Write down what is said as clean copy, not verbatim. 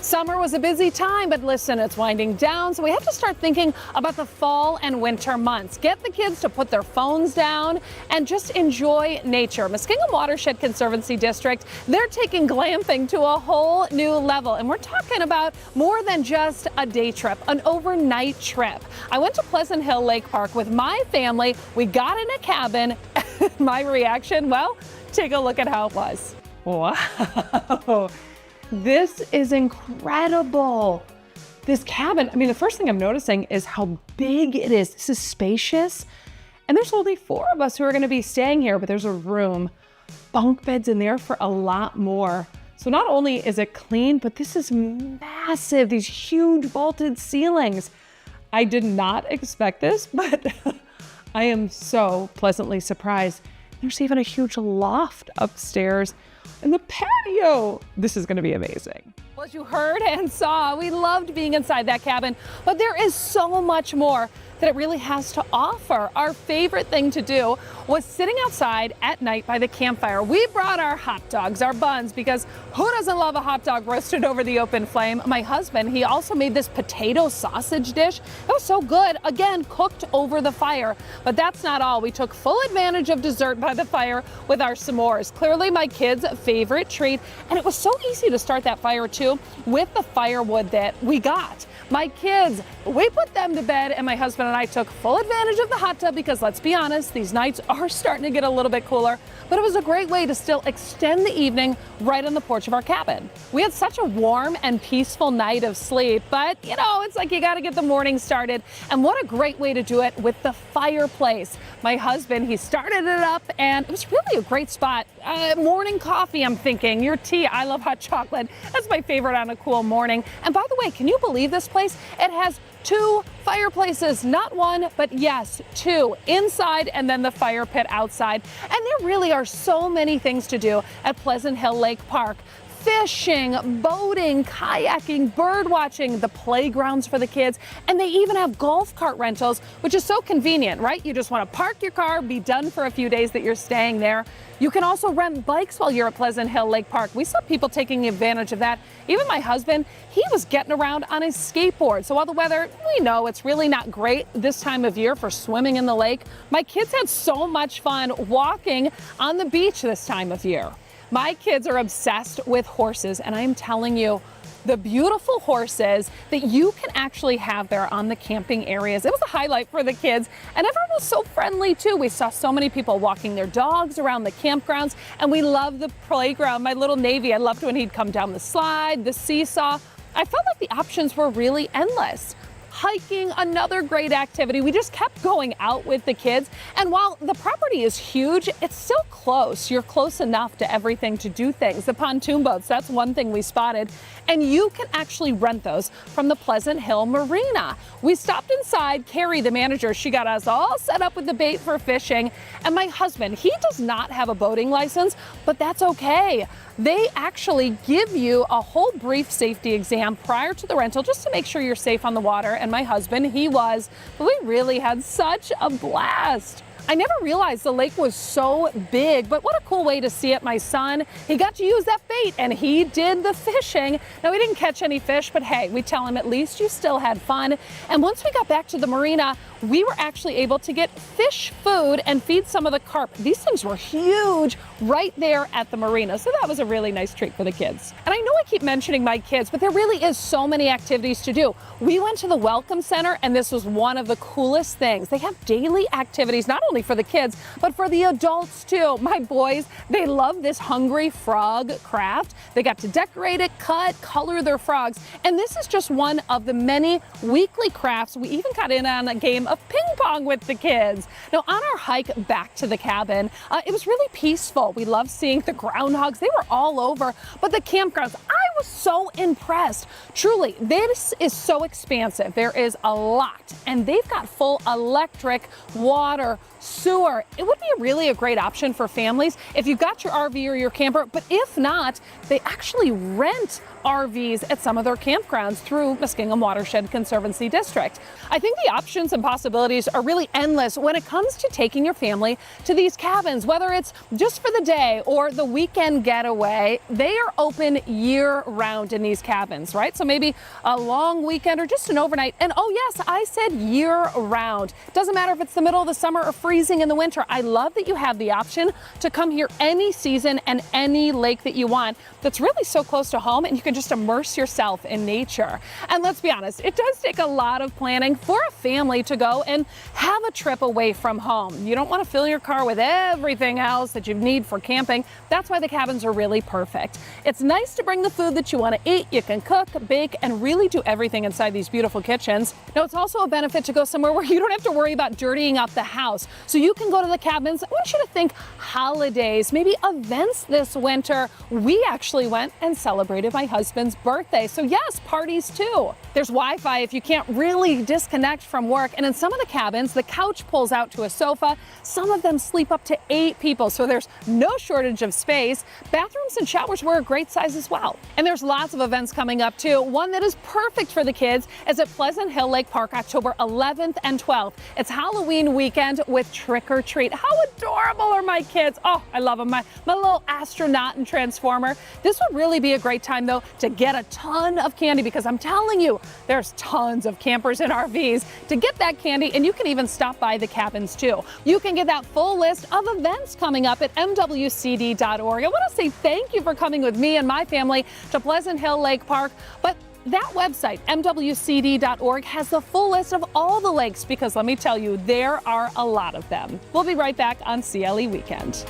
Summer was a busy time, but listen, it's winding down, so we have to start thinking about the fall and winter months. Get the kids to put their phones down and just enjoy nature. Muskingum Watershed Conservancy District, they're taking glamping to a whole new level, and we're talking about more than just a day trip, an overnight trip. I went to Pleasant Hill Lake Park with my family. We got in a cabin. My reaction, well, take a look at how it was. Wow. This is incredible. This cabin, I mean, the first thing I'm noticing is how big it is. This is spacious. And there's only 4 of us who are going to be staying here, but there's a room, bunk beds in there for a lot more. So not only is it clean, but this is massive, these huge vaulted ceilings. I did not expect this, but I am so pleasantly surprised. There's even a huge loft upstairs. And the patio, this is going to be amazing. Well, as you heard and saw, we loved being inside that cabin, but there is so much more that it really has to offer. Our favorite thing to do was sitting outside at night by the campfire. We brought our hot dogs, our buns, because who doesn't love a hot dog roasted over the open flame? My husband, he also made this potato sausage dish. It was so good, again, cooked over the fire. But that's not all. We took full advantage of dessert by the fire with our s'mores. Clearly my kids' favorite treat, and it was so easy to start that fire too with the firewood that we got. My kids, we put them to bed, and my husband and I took full advantage of the hot tub because, let's be honest, these nights are starting to get a little bit cooler, but it was a great way to still extend the evening right on the porch of our cabin. We had such a warm and peaceful night of sleep, but you know, it's like you got to get the morning started, and what a great way to do it with the fireplace. My husband, he started it up, and it was really a great spot. Morning coffee, I'm thinking, your tea, I love hot chocolate. That's my favorite on a cool morning. And by the way, can you believe this place? It has 2 fireplaces, not 1, but yes, 2, inside and then the fire pit outside. And there really are so many things to do at Pleasant Hill Lake Park. Fishing, boating, kayaking, bird watching, the playgrounds for the kids, and they even have golf cart rentals, which is so convenient, right? You just want to park your car, be done for a few days that you're staying there. You can also rent bikes while you're at Pleasant Hill Lake Park. We saw people taking advantage of that. Even my husband, he was getting around on his skateboard. So while the weather, we know it's really not great this time of year for swimming in the lake, my kids had so much fun walking on the beach this time of year. My kids are obsessed with horses, and I am telling you, the beautiful horses that you can actually have there on the camping areas. It was a highlight for the kids, and everyone was so friendly too. We saw so many people walking their dogs around the campgrounds, and we love the playground. My little Navy, I loved when he'd come down the slide, the seesaw. I felt like the options were really endless. Hiking, another great activity. We just kept going out with the kids. And while the property is huge, it's still close. You're close enough to everything to do things. The pontoon boats, that's one thing we spotted. And you can actually rent those from the Pleasant Hill Marina. We stopped inside. Carrie, the manager, she got us all set up with the bait for fishing. And my husband, he does not have a boating license, but that's okay. They actually give you a whole brief safety exam prior to the rental just to make sure you're safe on the water. And my husband, he was. But we really had such a blast. I never realized the lake was so big, but what a cool way to see it. My son, he got to use that bait and he did the fishing. Now, we didn't catch any fish, but hey, we tell him at least you still had fun. And once we got back to the marina, we were actually able to get fish food and feed some of the carp. These things were huge right there at the marina. So that was a really nice treat for the kids. And I know I keep mentioning my kids, but there really is so many activities to do. We went to the Welcome Center, and this was one of the coolest things. They have daily activities, not only for the kids, but for the adults too. My boys, they love this Hungry Frog craft. They got to decorate it, cut, color their frogs. And this is just one of the many weekly crafts. We even got in on a game of ping pong with the kids. Now, on our hike back to the cabin, it was really peaceful. We loved seeing the groundhogs. They were all over, but the campgrounds, I was so impressed. Truly, this is so expansive. There is a lot, and they've got full electric, water, sewer. It would be really a great option for families if you've got your RV or your camper, but if not, they actually rent RVs at some of their campgrounds through Muskingum Watershed Conservancy District. I think the options and possibilities are really endless when it comes to taking your family to these cabins, whether it's just for the day or the weekend getaway. They are open year round in these cabins, right? So maybe a long weekend or just an overnight. And oh yes, I said year round. Doesn't matter if it's the middle of the summer or freezing in the winter. I love that you have the option to come here any season and any lake that you want that's really so close to home, and you can just immerse yourself in nature. And let's be honest, it does take a lot of planning for a family to go and have a trip away from home. You don't want to fill your car with everything else that you need for camping. That's why the cabins are really perfect. It's nice to bring the food that you want to eat. You can cook, bake, and really do everything inside these beautiful kitchens. Now, it's also a benefit to go somewhere where you don't have to worry about dirtying up the house. So you can go to the cabins. I want you to think holidays, maybe events this winter. We actually went and celebrated my husband's birthday. So yes, parties too. There's Wi-Fi if you can't really disconnect from work. And in some of the cabins, the couch pulls out to a sofa. Some of them sleep up to 8 people. So there's no shortage of space. Bathrooms and showers were a great size as well. And there's lots of events coming up too. One that is perfect for the kids is at Pleasant Hill Lake Park, October 11th and 12th. It's Halloween weekend with Trick or Treat. How adorable are my kids? Oh, I love them. My little astronaut and transformer. This would really be a great time though to get a ton of candy, because I'm telling you, there's tons of campers and RVs to get that candy, and you can even stop by the cabins too. You can get that full list of events coming up at mwcd.org. I want to say thank you for coming with me and my family to Pleasant Hill Lake Park, but that website, mwcd.org, has the full list of all the lakes, because let me tell you, there are a lot of them. We'll be right back on CLE Weekend.